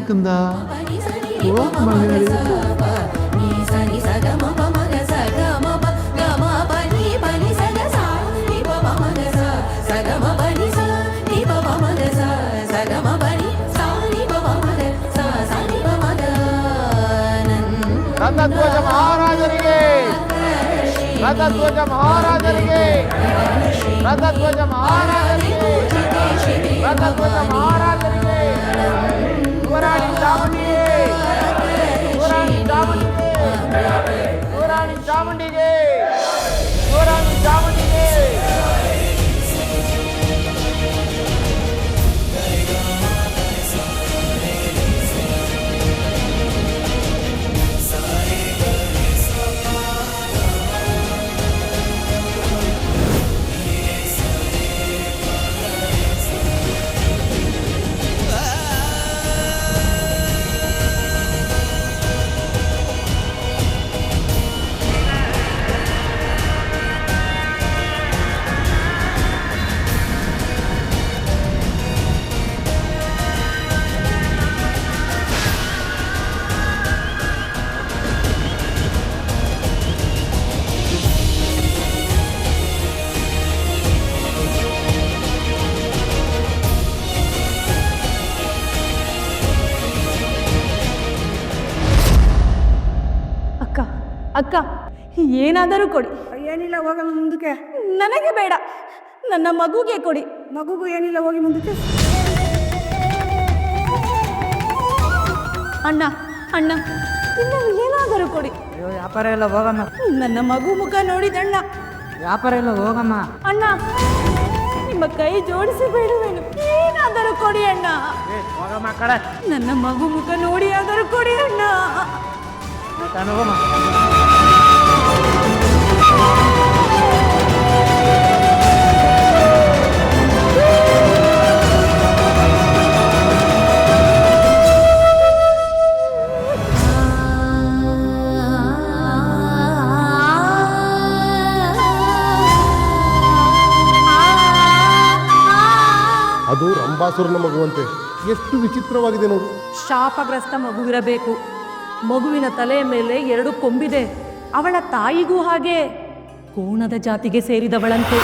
ಕಂದ ಓ ಮಗನೇ ರಥಧ್ವಜ ಮಹಾರಾಜರಿಗೆ ರಥಧ್ವಜ ಮಹಾರಾಜರಿಗೆ ರಥಧ್ವಜ ಮಹಾರಾಜರಿಗೆ ರಥಧ್ವಜ ಮಹಾರಾಜರಿಗೆ ಯುವರಾಣಿ ಚಾಮುಂಡಿಗೆ ಯುವರಾಣಿ ಚಾಮುಂಡಿಗೆ ಯುವರಾಣಿ ಚಾಮುಂಡಿಗೆ ಯುವರಾಣಿ ಚಾಮುಂಡಿಗೆ ಅಕ್ಕ ಏನಾದರೂ ಕೊಡಿ. ಏನಿಲ್ಲ ಹೋಗ ಮುಂದಕ್ಕೆ. ನನಗೆ ಬೇಡ, ನನ್ನ ಮಗುಗೆ ಕೊಡಿ. ಮಗುಗೂ ಏನಿಲ್ಲ ಹೋಗಿ ಮುಂದಕ್ಕೆ. ಅಣ್ಣ ಅಣ್ಣ ಇನ್ನು ಏನಾದರೂ ಕೊಡಿ. ಅಯ್ಯೋ ವ್ಯಾಪಾರ ಎಲ್ಲ ಹೋಗಮ್ಮ. ನನ್ನ ಮಗು ಮುಖ ನೋಡಿದಣ್ಣ. ವ್ಯಾಪಾರ ಎಲ್ಲ ಹೋಗಮ್ಮ. ಅಣ್ಣ ನಿಮ್ಮ ಕೈ ಜೋಡಿಸಿ ಬೇಡುವೇನು, ಏನಾದರೂ ಕೊಡಿ ಅಣ್ಣ. ಹೋಗಮ್ಮ ಕಡೆ. ನನ್ನ ಮಗು ಮುಖ ನೋಡಿ ಆದರೂ ಕೊಡಿ ಅಣ್ಣ. ಹೋಗಮ್ಮ. ಅದು ರಂಭಾಸುರನ ಮಗುವಂತೆ ಎಷ್ಟು ವಿಚಿತ್ರವಾಗಿದೆ ನೋಡು. ಶಾಪಗ್ರಸ್ತ ಮಗುವಿರಬೇಕು. ಮಗುವಿನ ತಲೆಯ ಮೇಲೆ 2 ಕೊಂಬಿದೆ. ಅವಳ ತಾಯಿಗೂ ಹಾಗೆ ಕೋಣದ ಜಾತಿಗೆ ಸೇರಿದವಳಂತೆ.